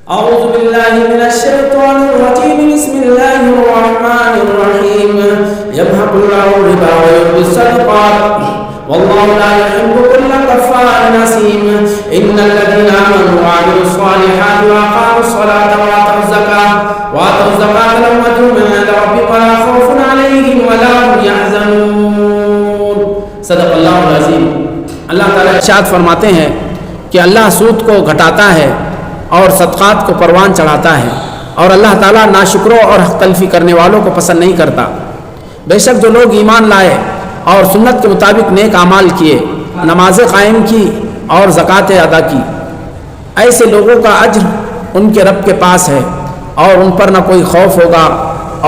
أعوذ بالله من الشيطان الرجيم بسم الله الرحمن الرحيم يمحق الله الربا ويربي الصدقات والله لا يحب كل كفار أثيم إن الذين آمنوا وعملوا الصالحات وأقاموا الصلاة وآتوا الزكاة لهم أجرهم عند ربهم ولا خوف عليهم ولا هم يحزنون صدق اللہ العظیم۔ اللہ تعالیٰ ارشاد فرماتے ہیں کہ اللہ سود کو گھٹاتا ہے اور صدقات کو پروان چڑھاتا ہے، اور اللہ تعالیٰ ناشکروں اور حق تلفی کرنے والوں کو پسند نہیں کرتا۔ بے شک جو لوگ ایمان لائے اور سنت کے مطابق نیک اعمال کیے، نمازیں قائم کی اور زکوٰۃ ادا کی، ایسے لوگوں کا اجر ان کے رب کے پاس ہے، اور ان پر نہ کوئی خوف ہوگا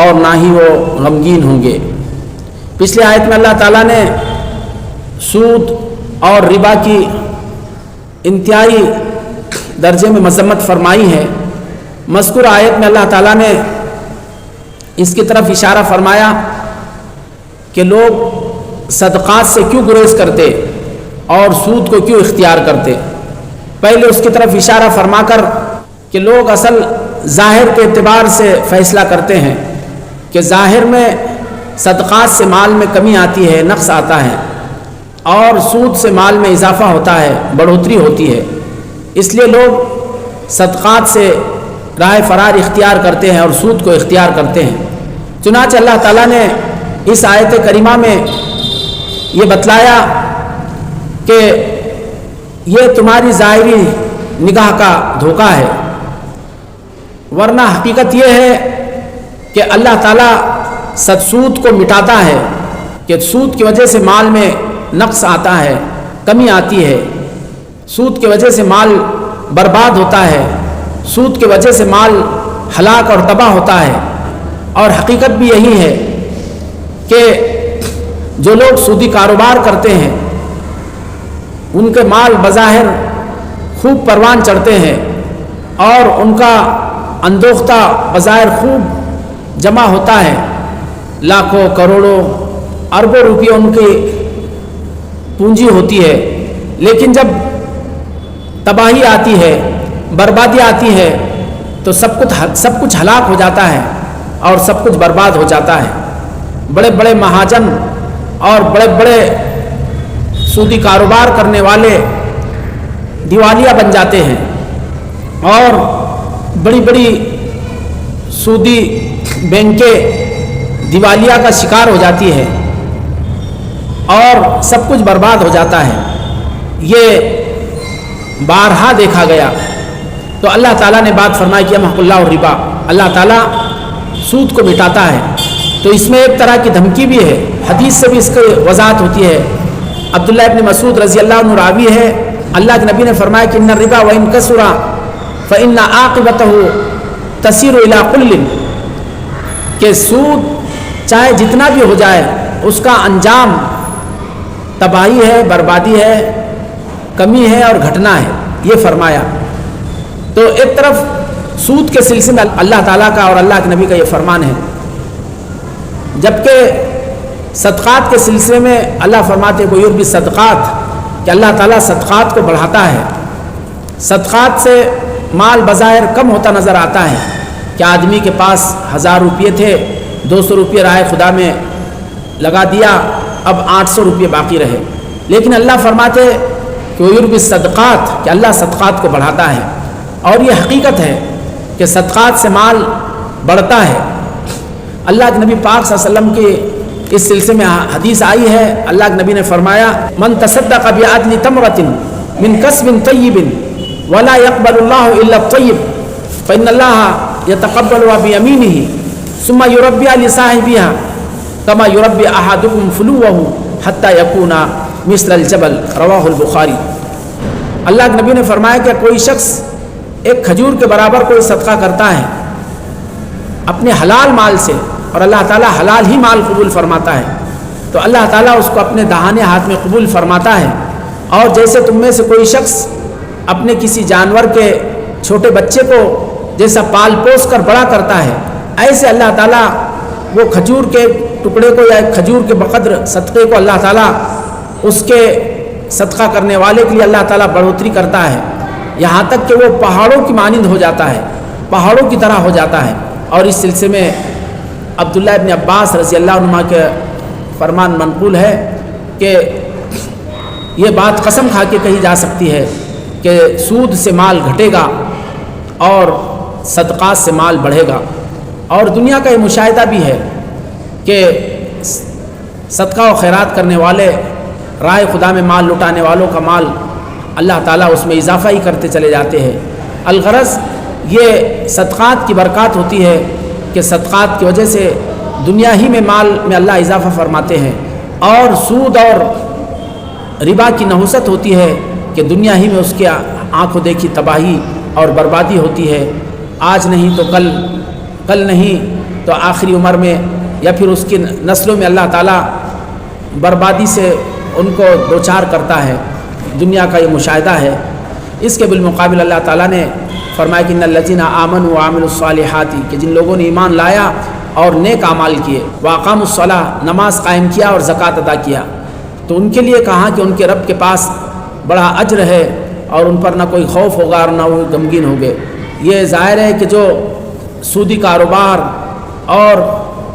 اور نہ ہی وہ غمگین ہوں گے۔ پچھلی آیت میں اللہ تعالیٰ نے سود اور ربا کی انتہائی درجے میں مذمت فرمائی ہے۔ مذکور آیت میں اللہ تعالیٰ نے اس کی طرف اشارہ فرمایا کہ لوگ صدقات سے کیوں گریز کرتے اور سود کو کیوں اختیار کرتے۔ پہلے اس کی طرف اشارہ فرما کر کہ لوگ اصل ظاہر کے اعتبار سے فیصلہ کرتے ہیں کہ ظاہر میں صدقات سے مال میں کمی آتی ہے، نقص آتا ہے، اور سود سے مال میں اضافہ ہوتا ہے، بڑھوتری ہوتی ہے، اس لیے لوگ صدقات سے راہ فرار اختیار کرتے ہیں اور سود کو اختیار کرتے ہیں۔ چنانچہ اللہ تعالیٰ نے اس آیت کریمہ میں یہ بتلایا کہ یہ تمہاری ظاہری نگاہ کا دھوکہ ہے، ورنہ حقیقت یہ ہے کہ اللہ تعالیٰ سود کو مٹاتا ہے، کہ سود کی وجہ سے مال میں نقص آتا ہے، کمی آتی ہے، سود کی وجہ سے مال برباد ہوتا ہے، سود کی وجہ سے مال ہلاک اور تباہ ہوتا ہے۔ اور حقیقت بھی یہی ہے کہ جو لوگ سودی کاروبار کرتے ہیں ان کے مال بظاہر خوب پروان چڑھتے ہیں اور ان کا اندوختہ بظاہر خوب جمع ہوتا ہے، لاکھوں کروڑوں اربوں روپیہ ان کی پونجی ہوتی ہے، لیکن جب تباہی آتی ہے، بربادی آتی ہے تو سب کچھ ہلاک ہو جاتا ہے اور سب کچھ برباد ہو جاتا ہے۔ بڑے بڑے مہاجن اور بڑے بڑے سودی کاروبار کرنے والے دیوالیہ بن جاتے ہیں اور بڑی بڑی سودی بینکیں دیوالیہ کا شکار ہو جاتی ہے اور سب کچھ برباد ہو جاتا ہے۔ یہ بارہا دیکھا گیا۔ تو اللہ تعالیٰ نے بات فرمائی کہ یمحق اللہ الربا، اللہ تعالیٰ سود کو مٹاتا ہے۔ تو اس میں ایک طرح کی دھمکی بھی ہے، حدیث سے بھی اس کی وضاحت ہوتی ہے۔ عبداللہ ابن مسعود رضی اللہ عنہ راوی ہے، اللہ کے نبی نے فرمایا کہ ان الربا وان کثر فان عاقبته تسیر الی قل، کہ سود چاہے جتنا بھی ہو جائے اس کا انجام تباہی ہے، بربادی ہے، کمی ہے اور گھٹنا ہے، یہ فرمایا۔ تو ایک طرف سود کے سلسلے میں اللہ تعالیٰ کا اور اللہ کے نبی کا یہ فرمان ہے، جبکہ صدقات کے سلسلے میں اللہ فرماتے ہیں وَيُرْبِي الصَّدْقَاتِ، کہ اللہ تعالیٰ صدقات کو بڑھاتا ہے۔ صدقات سے مال بظاہر کم ہوتا نظر آتا ہے کہ آدمی کے پاس 1000 روپیے تھے، 200 روپیے راہ خدا میں لگا دیا، اب 800 روپیے باقی رہے، لیکن اللہ فرماتے کہ وَيُرْبِي الصَّدْقَاتِ، کہ اللہ صدقات کو بڑھاتا ہے۔ اور یہ حقیقت ہے کہ صدقات سے مال بڑھتا ہے۔ اللہ کے نبی پاک صلی اللہ علیہ وسلم کی اس سلسلے میں حدیث آئی ہے، اللہ کے نبی نے فرمایا من تصدق بعدل تمرۃ من کسب طیب ولا يقبل الله الا الطیب فإن الله يتقبلها بيمينه ثم يربي لصاحبها كما يربي احدكم فلوه حتى يكون مثل الجبل، رواہ البخاری۔ اللہ کے نبی نے فرمایا کہ کوئی شخص ایک کھجور کے برابر کوئی صدقہ کرتا ہے اپنے حلال مال سے، اور اللہ تعالیٰ حلال ہی مال قبول فرماتا ہے، تو اللہ تعالیٰ اس کو اپنے داہنے ہاتھ میں قبول فرماتا ہے۔ اور جیسے تم میں سے کوئی شخص اپنے کسی جانور کے چھوٹے بچے کو جیسا پال پوس کر بڑا کرتا ہے، ایسے اللہ تعالیٰ وہ کھجور کے ٹکڑے کو یا کھجور کے بقدر صدقے کو اللہ تعالیٰ اس کے صدقہ کرنے والے کے لیے اللہ تعالیٰ بڑھوتری کرتا ہے۔ یہاں تک کہ وہ پہاڑوں کی مانند ہو جاتا ہے، پہاڑوں کی طرح ہو جاتا ہے۔ اور اس سلسلے میں عبداللہ ابن عباس رضی اللہ عنہ کے فرمان منقول ہے کہ یہ بات قسم کھا کے کہی جا سکتی ہے کہ سود سے مال گھٹے گا اور صدقات سے مال بڑھے گا۔ اور دنیا کا یہ مشاہدہ بھی ہے کہ صدقہ و خیرات کرنے والے، راہ خدا میں مال لٹانے والوں کا مال اللہ تعالیٰ اس میں اضافہ ہی کرتے چلے جاتے ہیں۔ الغرض یہ صدقات کی برکات ہوتی ہے کہ صدقات کی وجہ سے دنیا ہی میں مال میں اللہ اضافہ فرماتے ہیں، اور سود اور ربا کی نحوست ہوتی ہے کہ دنیا ہی میں اس کے آنکھوں دیکھی تباہی اور بربادی ہوتی ہے۔ آج نہیں تو کل، کل نہیں تو آخری عمر میں، یا پھر اس کی نسلوں میں اللہ تعالیٰ بربادی سے ان کو دوچار کرتا ہے۔ دنیا کا یہ مشاہدہ ہے۔ اس کے بالمقابل اللہ تعالیٰ نے فرمایا کہ ان الذین آمنوا وعملوا الصالحات، کہ جن لوگوں نے ایمان لایا اور نیک اعمال کیے، واقاموا الصلاۃ، نماز قائم کیا اور زکوٰۃ ادا کیا، تو ان کے لیے کہا کہ ان کے رب کے پاس بڑا اجر ہے اور ان پر نہ کوئی خوف ہوگا اور نہ وہ غمگین ہوگے۔ یہ ظاہر ہے کہ جو سودی کاروبار اور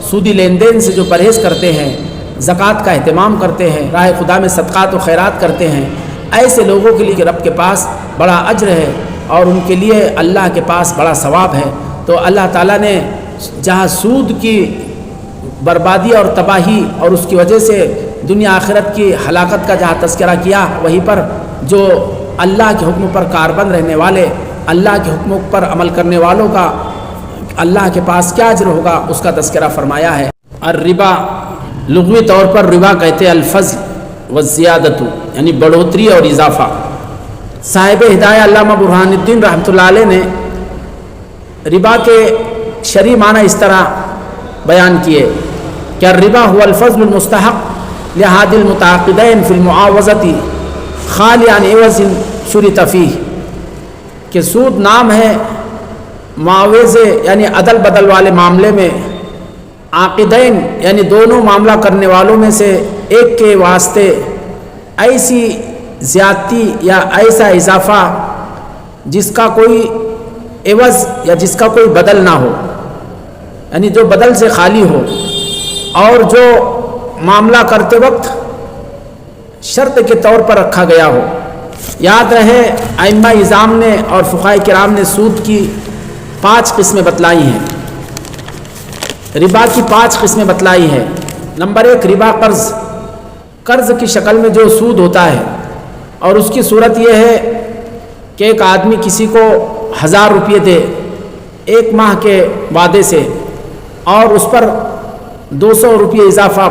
سودی لین دین سے جو پرہیز کرتے ہیں، زکوٰۃ کا اہتمام کرتے ہیں، راہ خدا میں صدقات و خیرات کرتے ہیں، ایسے لوگوں کے لیے رب کے پاس بڑا اجر ہے اور ان کے لیے اللہ کے پاس بڑا ثواب ہے۔ تو اللہ تعالیٰ نے جہاں سود کی بربادی اور تباہی اور اس کی وجہ سے دنیا آخرت کی ہلاکت کا جہاں تذکرہ کیا، وہیں پر جو اللہ کے حکم پر کاربند رہنے والے، اللہ کے حکموں پر عمل کرنے والوں کا اللہ کے پاس کیا اجر ہوگا اس کا تذکرہ فرمایا ہے۔ الربا لغوی طور پر ربا کہتے ہیں الفضل والزیادت، یعنی بڑھوتری اور اضافہ۔ صاحب ہدایہ علامہ برہان الدین رحمۃ اللہ علیہ نے ربا کے شرعی معنی اس طرح بیان کیے کہ الربا هو الفضل المستحق لأحد المتعاقدین فی المعاوضۃ خالی عن عوض شرط فیہ، کہ سود نام ہے معاوضے یعنی عدل بدل والے معاملے میں عاقدین یعنی دونوں معاملہ کرنے والوں میں سے ایک کے واسطے ایسی زیادتی یا ایسا اضافہ جس کا کوئی عوض یا جس کا کوئی بدل نہ ہو، یعنی جو بدل سے خالی ہو، اور جو معاملہ کرتے وقت شرط کے طور پر رکھا گیا ہو۔ یاد رہے ائمہ اعظام نے اور فقہاء کرام نے سود کی 5 قسمیں بتلائی ہیں، ربا کی 5 قسمیں بتلائی ہیں۔ نمبر 1 ربا قرض، قرض کی شکل میں جو سود ہوتا ہے، اور اس کی صورت یہ ہے کہ ایک آدمی کسی کو 1000 روپے دے 1 ماہ کے وعدے سے، اور اس پر 200 روپے اضافہ،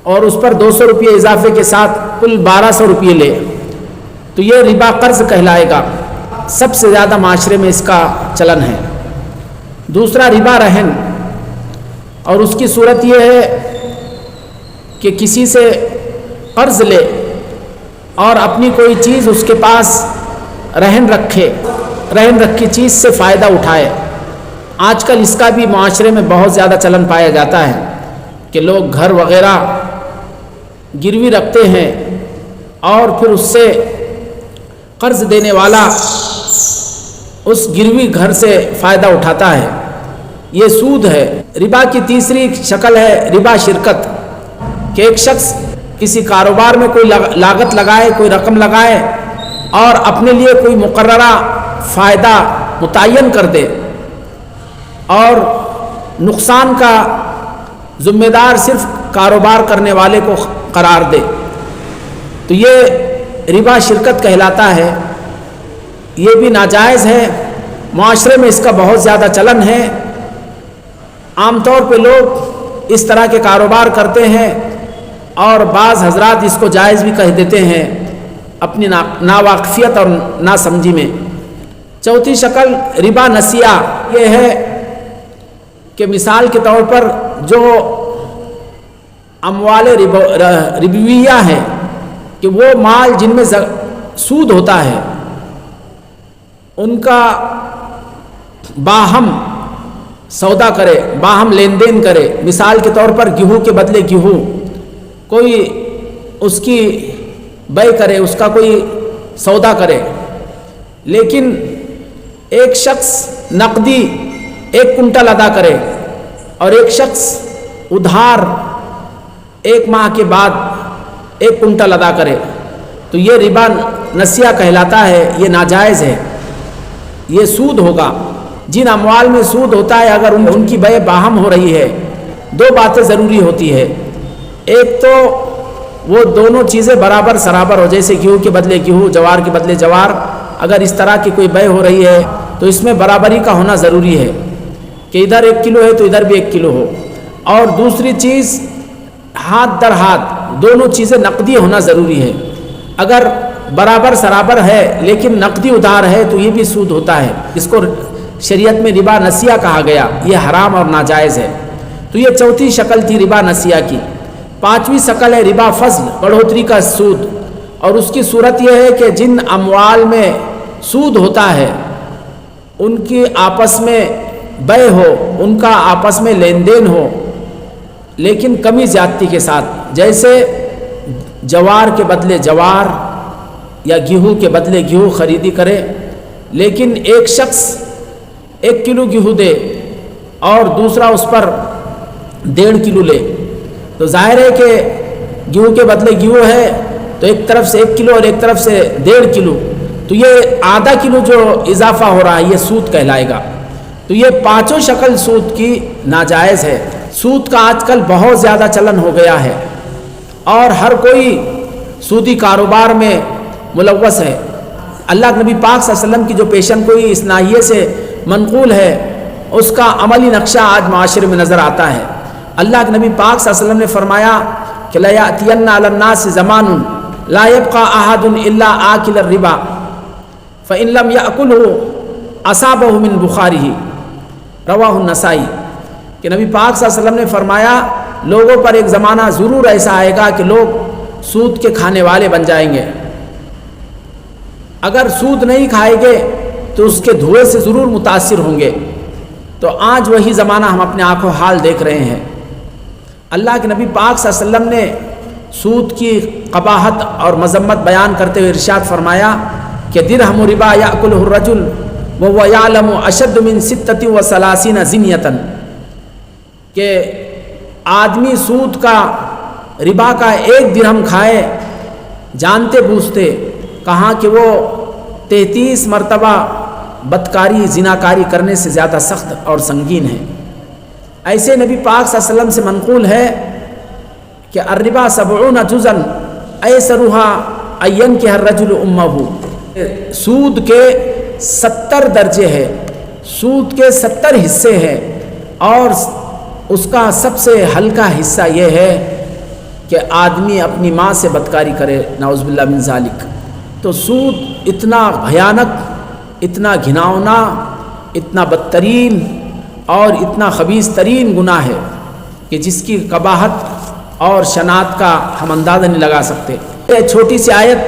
اور اس پر 200 روپے اضافے کے ساتھ کل 1200 روپے لے، تو یہ ربا قرض کہلائے گا۔ سب سے زیادہ معاشرے میں اس کا چلن ہے۔ دوسرا ربا رہن، اور اس کی صورت یہ ہے کہ کسی سے قرض لے اور اپنی کوئی چیز اس کے پاس رہن رکھے، رہن رکھی چیز سے فائدہ اٹھائے۔ آج کل اس کا بھی معاشرے میں بہت زیادہ چلن پایا جاتا ہے کہ لوگ گھر وغیرہ گروی رکھتے ہیں اور پھر اس سے قرض دینے والا اس گروی گھر سے فائدہ اٹھاتا ہے، یہ سود ہے۔ ربا کی تیسری شکل ہے ربا شرکت، کہ ایک شخص کسی کاروبار میں کوئی لاگت لگائے، کوئی رقم لگائے اور اپنے لیے کوئی مقررہ فائدہ متعین کر دے اور نقصان کا ذمہ دار صرف کاروبار کرنے والے کو قرار دے، تو یہ ربا شرکت کہلاتا ہے۔ یہ بھی ناجائز ہے، معاشرے میں اس کا بہت زیادہ چلن ہے۔ عام طور پہ لوگ اس طرح کے کاروبار کرتے ہیں اور بعض حضرات اس کو جائز بھی کہہ دیتے ہیں اپنی ناواقفیت اور ناسمجھی میں۔ چوتھی شکل ربا نسیہ، یہ ہے کہ مثال کے طور پر جو اموال ربویہ ہیں، کہ وہ مال جن میں سود ہوتا ہے ان کا باہم سودا کرے، باہم لین دین کرے۔ مثال کے طور پر گیہوں کے بدلے گیہوں، کوئی اس کی بے کرے، اس کا کوئی سودا کرے، لیکن ایک شخص نقدی 1 کنٹل ادا کرے اور ایک شخص ادھار 1 ماہ کے بعد 1 کنٹل ادا کرے تو یہ ربا نسیہ کہلاتا ہے، یہ ناجائز ہے، یہ سود ہوگا۔ جن اموال میں سود ہوتا ہے اگر ان کی بے باہم ہو رہی ہے، 2 باتیں ضروری ہوتی ہے۔ ایک تو وہ دونوں چیزیں برابر سرابر ہو، جیسے گیہوں کے بدلے گیہوں، جوار کے بدلے جوار، اگر اس طرح کی کوئی بے ہو رہی ہے تو اس میں برابری کا ہونا ضروری ہے کہ ادھر 1 کلو ہے تو ادھر بھی 1 کلو ہو۔ اور دوسری چیز ہاتھ در ہاتھ دونوں چیزیں نقدی ہونا ضروری ہے۔ اگر برابر سرابر ہے لیکن نقدی ادھار ہے تو یہ بھی سود ہوتا ہے، اس کو شریعت میں ربا نسیہ کہا گیا، یہ حرام اور ناجائز ہے۔ تو یہ چوتھی شکل تھی ربا نسیہ کی۔ 5ویں شکل ہے ربا فضل، بڑھوتری کا سود، اور اس کی صورت یہ ہے کہ جن اموال میں سود ہوتا ہے ان کی آپس میں بے ہو، ان کا آپس میں لین دین ہو، لیکن کمی زیادتی کے ساتھ، جیسے جوار کے بدلے جوار یا گیہوں کے بدلے گیہوں خریدی کرے، لیکن ایک شخص 1 کلو گیہوں دے اور دوسرا اس پر 1.5 کلو لے، تو ظاہر ہے کہ گیہوں کے بدلے گیہوں ہے تو ایک طرف سے 1 کلو اور ایک طرف سے 1.5 کلو، تو یہ آدھا کلو جو اضافہ ہو رہا ہے یہ سود کہلائے گا۔ تو یہ 5 شکل سود کی ناجائز ہے۔ سود کا آج کل بہت زیادہ چلن ہو گیا ہے اور ہر کوئی سودی کاروبار میں ملوث ہے۔ اللہ کے نبی پاک صلی اللہ علیہ وسلم کی جو پیشن گوئی اس ناحیے سے منقول ہے، اس کا عملی نقشہ آج معاشرے میں نظر آتا ہے۔ اللہ کے نبی پاک صلی اللہ علیہ وسلم نے فرمایا کہ لَيَأْتِيَنَّ عَلَى النَّاسِ زَمَانٌ لَا يَبْقَى أَحَدٌ إِلَّا آكِلَ الرِّبَا فَإِن لَّمْ يَأْكُلْهُ أَصَابَهُ مِن بُخَارِهِ، رواہ النسائی، کہ نبی پاک صلی اللہ علیہ وسلم نے فرمایا لوگوں پر ایک زمانہ ضرور ایسا آئے گا کہ لوگ سود کے کھانے والے بن جائیں گے، اگر سود نہیں کھائیں گے تو اس کے دھوئے سے ضرور متاثر ہوں گے۔ تو آج وہی زمانہ ہم اپنے آنکھوں حال دیکھ رہے ہیں۔ اللہ کے نبی پاک صلی اللہ علیہ وسلم نے سود کی قباحت اور مذمت بیان کرتے ہوئے ارشاد فرمایا کہ درہم ربا یأکلہ الرجل وهو یعلم اشد من 36 زنیۃ، کہ آدمی سود کا ربا کا 1 درہم کھائے جانتے بوجھتے، کہاں کہ وہ 33 مرتبہ بدکاری زناکاری کرنے سے زیادہ سخت اور سنگین ہے۔ ایسے نبی پاک صلی اللہ علیہ وسلم سے منقول ہے کہ الربا 70 جزءا ایسرها ان ينكح الرجل امه، سود کے 70 درجے ہیں، سود کے 70 حصے ہیں، اور اس کا سب سے ہلکا حصہ یہ ہے کہ آدمی اپنی ماں سے بدکاری کرے، نعوذ باللہ من ذالک۔ تو سود اتنا بھیانک، اتنا گھناؤنا، اتنا بدترین اور اتنا خبیث ترین گناہ ہے کہ جس کی قباحت اور شناعت کا ہم اندازہ نہیں لگا سکتے۔ یہ چھوٹی سی آیت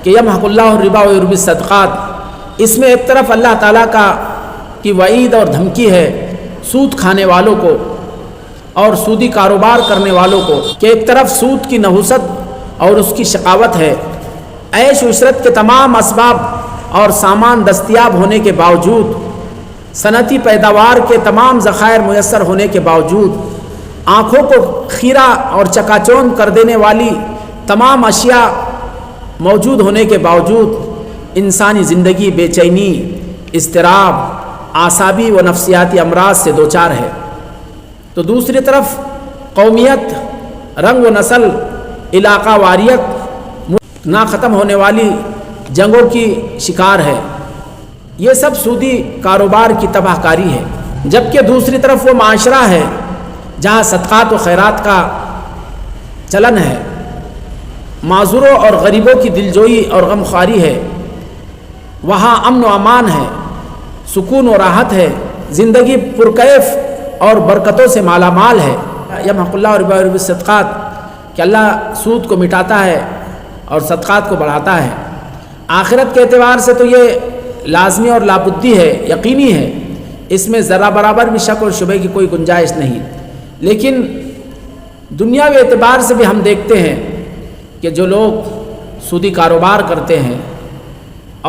کہ یمحق اللہ الربا ویربی الصدقات، اس میں ایک طرف اللہ تعالیٰ کی وعید اور دھمکی ہے سود کھانے والوں کو اور سودی کاروبار کرنے والوں کو، کہ ایک طرف سود کی نحوست اور اس کی شقاوت ہے، عیش و عشرت کے تمام اسباب اور سامان دستیاب ہونے کے باوجود، صنعتی پیداوار کے تمام ذخائر میسر ہونے کے باوجود، آنکھوں کو خیرہ اور چکا چوند کر دینے والی تمام اشیاء موجود ہونے کے باوجود انسانی زندگی بے چینی، اضطراب، اعصابی و نفسیاتی امراض سے دوچار ہے۔ تو دوسری طرف قومیت، رنگ و نسل، علاقہ واریت، نہ ختم ہونے والی جنگوں کی شکار ہے۔ یہ سب سودی کاروبار کی تباہ کاری ہے۔ جبکہ دوسری طرف وہ معاشرہ ہے جہاں صدقات و خیرات کا چلن ہے، معذوروں اور غریبوں کی دلجوئی اور غمخواری ہے، وہاں امن و امان ہے، سکون و راحت ہے، زندگی پرکیف اور برکتوں سے مالا مال ہے۔ یمحق اللہ الربا ویربی الصدقات، کہ اللہ سود کو مٹاتا ہے اور صدقات کو بڑھاتا ہے۔ آخرت کے اعتبار سے تو یہ لازمی اور لابدی ہے، یقینی ہے، اس میں ذرا برابر بھی شک اور شبہ کی کوئی گنجائش نہیں۔ لیکن دنیاوی اعتبار سے بھی ہم دیکھتے ہیں کہ جو لوگ سودی کاروبار کرتے ہیں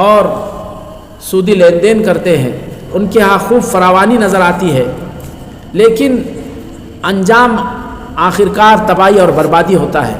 اور سودی لین دین کرتے ہیں، ان کے ہاں خوب فراوانی نظر آتی ہے، لیکن انجام آخرکار تباہی اور بربادی ہوتا ہے۔